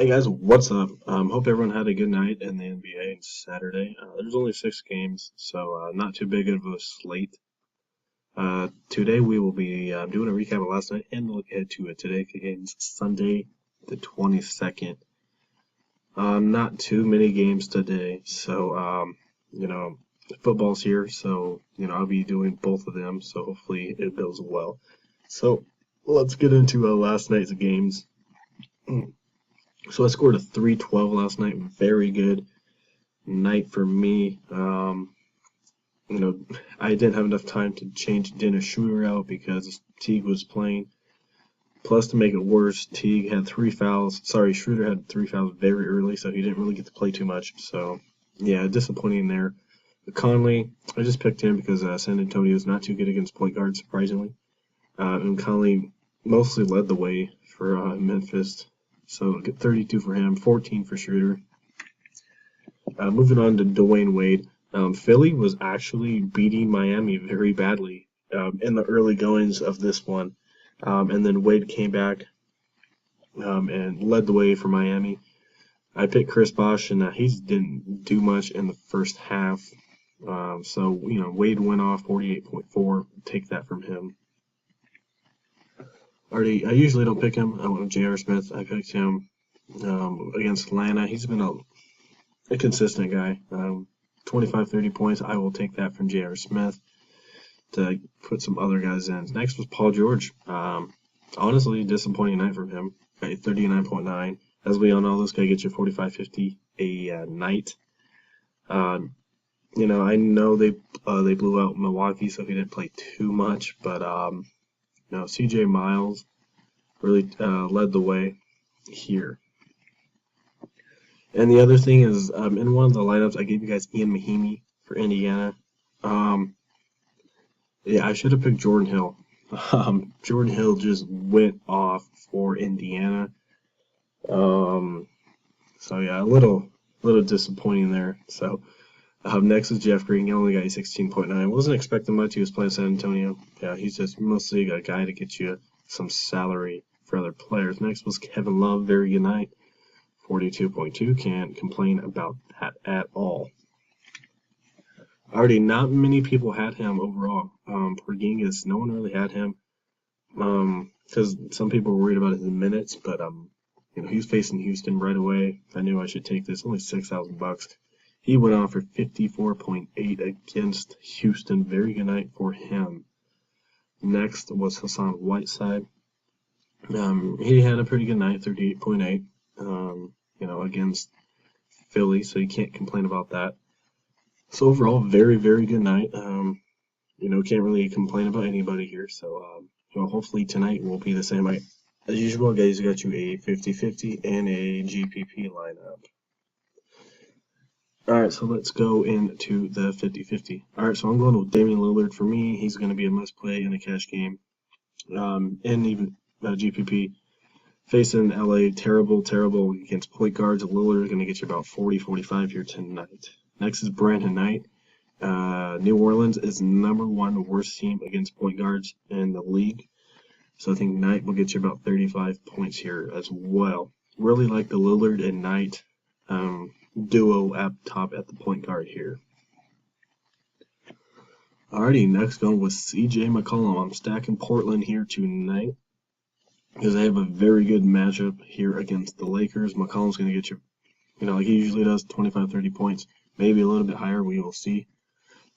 Hey guys, what's up? Hope everyone had a good night in the NBA and Saturday. There's only 6 games, so not too big of a slate. Today we will be doing a recap of last night and look ahead to today's games, Sunday the 22nd. Not too many games today, so football's here, so I'll be doing both of them. So hopefully it goes well. So let's get into last night's games. So I scored a 312 last night. Very good night for me. I didn't have enough time to change Dennis Schroeder out because Teague was playing. Plus, to make it worse, Teague had 3 fouls. Sorry, Schroeder had 3 fouls very early, so he didn't really get to play too much. So, yeah, disappointing there. Conley, I just picked him because San Antonio is not too good against point guards, surprisingly. And Conley mostly led the way for Memphis. So get 32 for him, 14 for Schroeder. Moving on to Dwayne Wade. Philly was actually beating Miami very badly in the early goings of this one. And then Wade came back and led the way for Miami. I picked Chris Bosh, and he didn't do much in the first half. So Wade went off 48.4. Take that from him. I usually don't pick him. I went with J.R. Smith. I picked him against Atlanta. He's been a consistent guy. 25, 30 points. I will take that from J.R. Smith to put some other guys in. Next was Paul George. Honestly, disappointing night from him. Got 39.9. As we all know, this guy gets you 45, 50 a night. I know they blew out Milwaukee, so he didn't play too much, but CJ Miles really led the way here. And the other thing is, in one of the lineups, I gave you guys Ian Mahinmi for Indiana. I should have picked Jordan Hill. Jordan Hill just went off for Indiana. A little disappointing there. So next is Jeff Green. He only got 16.9. Wasn't expecting much. He was playing San Antonio. Yeah, he's just mostly a guy to get you some salary for other players. Next was Kevin Love. Very good night. 42.2. Can't complain about that at all. Already, not many people had him overall. Porzingis, no one really had him. Because some people were worried about his minutes, but he was facing Houston right away. I knew I should take this. Only $6,000. He went on for 54.8 against Houston. Very good night for him. Next was Hassan Whiteside. He had a pretty good night, 38.8. Against Philly, so you can't complain about that. So overall, very, very good night. Can't really complain about anybody here. So, hopefully tonight will be the same. As usual, guys, I got you a 50-50 and a GPP lineup. All right, so let's go into the 50-50. All right, so I'm going with Damian Lillard. For me, he's going to be a must-play in a cash game. And even GPP. Facing LA, terrible against point guards. Lillard is going to get you about 40, 45 here tonight. Next is Brandon Knight. New Orleans is #1 worst team against point guards in the league. So I think Knight will get you about 35 points here as well. Really like the Lillard and Knight duo up top at the point guard here. Alrighty, next going with CJ McCollum. I'm stacking Portland here tonight because they have a very good matchup here against the Lakers. McCollum's going to get you, like he usually does, 25, 30 points. Maybe a little bit higher. We will see.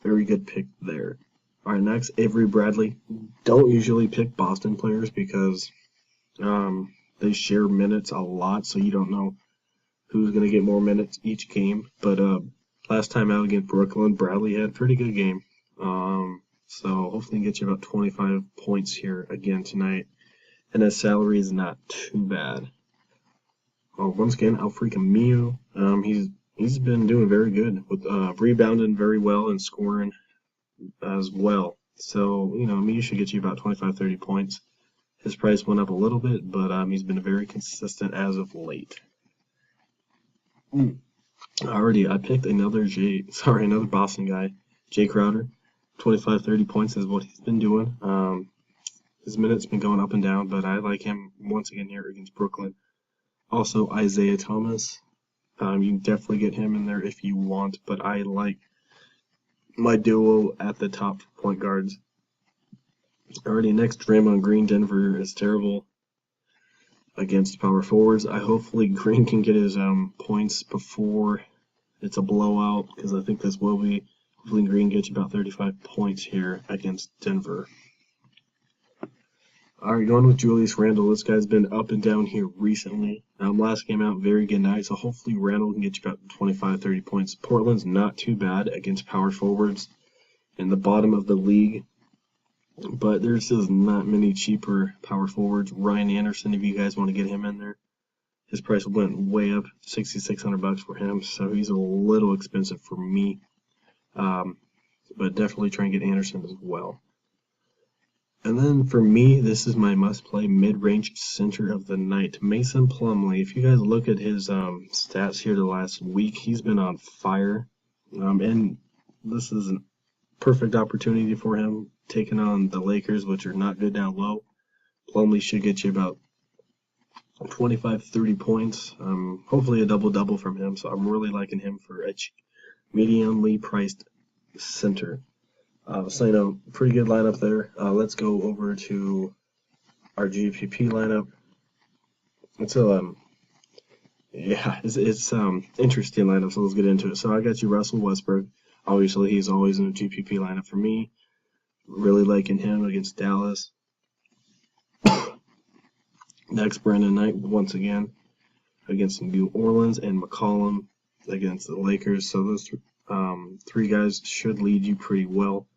Very good pick there. All right, next, Avery Bradley. Don't usually pick Boston players because they share minutes a lot, so you don't know who's going to get more minutes each game. But last time out against Brooklyn, Bradley had a pretty good game. So hopefully get you about 25 points here again tonight. And his salary is not too bad. Once again, Alfred Camillo. He's been doing very good with rebounding very well and scoring as well. So, Camillo should get you about 25, 30 points. His price went up a little bit, but he's been very consistent as of late. Already, I picked another Boston guy, Jay Crowder. 25, 30 points is what he's been doing. His minutes been going up and down, but I like him once again here against Brooklyn. Also, Isaiah Thomas. You can definitely get him in there if you want, but I like my duo at the top point guards. Already next, Draymond Green. Denver is terrible against power forwards. Hopefully Green can get his points before it's a blowout, because I think this will be. Hopefully Green gets about 35 points here against Denver. Alright, going with Julius Randle. This guy's been up and down here recently. Last game out, very good night, so hopefully Randle can get you about 25, 30 points. Portland's not too bad against power forwards in the bottom of the league, but there's just not many cheaper power forwards. Ryan Anderson, if you guys want to get him in there, his price went way up, $6,600 for him, so he's a little expensive for me. But definitely try and get Anderson as well. And then for me, this is my must-play mid-range center of the night, Mason Plumlee. If you guys look at his stats here the last week, he's been on fire. And this is a perfect opportunity for him, taking on the Lakers, which are not good down low. Plumlee should get you about 25, 30 points. Hopefully a double-double from him, so I'm really liking him for a mediumly priced center. So, pretty good lineup there. Let's go over to our GPP lineup. It's interesting lineup, so let's get into it. So I got you Russell Westbrook. Obviously, he's always in a GPP lineup for me. Really liking him against Dallas. Next, Brandon Knight once again against New Orleans, and McCollum against the Lakers. So those three guys should lead you pretty well.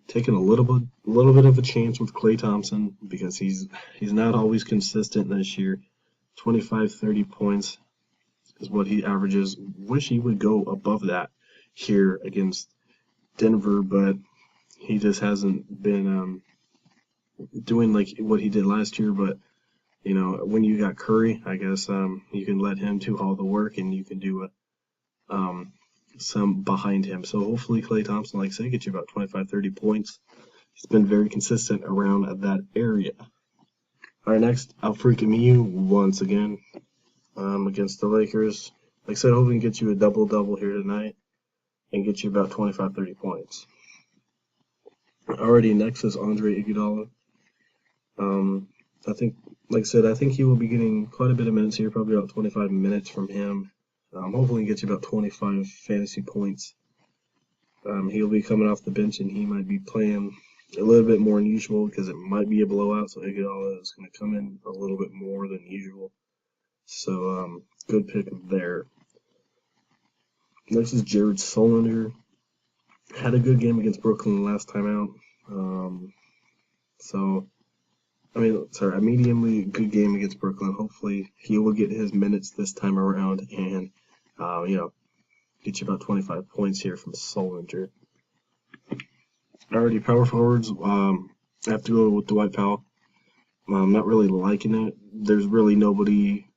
Taking a little bit of a chance with Klay Thompson, because he's not always consistent this year. 25, 30 points is what he averages. Wish he would go above that here against Denver, but he just hasn't been doing like what he did last year. But when you got Curry, I guess you can let him do all the work, and you can do some behind him. So hopefully Klay Thompson, like I say, gets you about 25, 30 points. He's been very consistent around that area. All right, next, Alfred Camus once again against the Lakers. Like I said, hopefully get you a double-double here tonight and get you about 25, 30 points. Already next is Andre Iguodala. I think he will be getting quite a bit of minutes here, probably about 25 minutes from him. Hopefully he gets you about 25 fantasy points. He'll be coming off the bench, and he might be playing a little bit more than usual because it might be a blowout, so Iguodala is going to come in a little bit more than usual. So good pick there. Next is Jared Solinger. Had a good game against Brooklyn last time out. A mediumly good game against Brooklyn. Hopefully he will get his minutes this time around and, get you about 25 points here from Solinger. Already power forwards. I have to go with Dwight Powell. I'm not really liking it. There's really nobody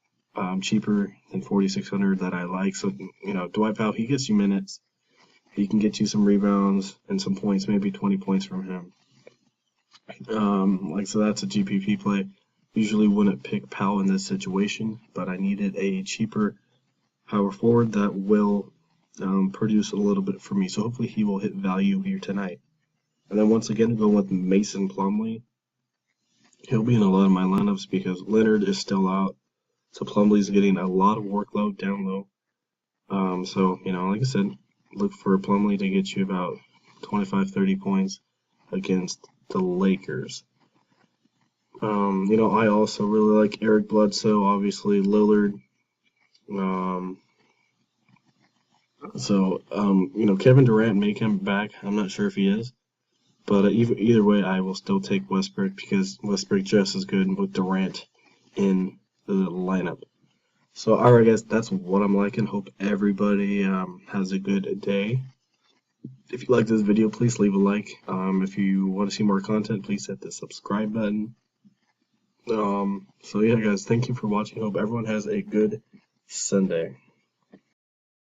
cheaper than 4,600 that I like. So, Dwight Powell, he gets you minutes. He can get you some rebounds and some points, maybe 20 points from him. So that's a GPP play. Usually wouldn't pick Powell in this situation, but I needed a cheaper power forward that will produce a little bit for me. So hopefully he will hit value here tonight. And then once again, go with Mason Plumlee. He'll be in a lot of my lineups because Leonard is still out. So Plumlee's getting a lot of workload down low. Like I said, look for Plumlee to get you about 25, 30 points against the Lakers. I also really like Eric Bledsoe, obviously Lillard. Kevin Durant may come back. I'm not sure if he is. But either way, I will still take Westbrook because Westbrook just as good with Durant in the lineup. So, alright guys, that's what I'm liking. Hope everybody has a good day. If you like this video, please leave a like. If you want to see more content, please hit the subscribe button. Guys, thank you for watching. Hope everyone has a good Sunday.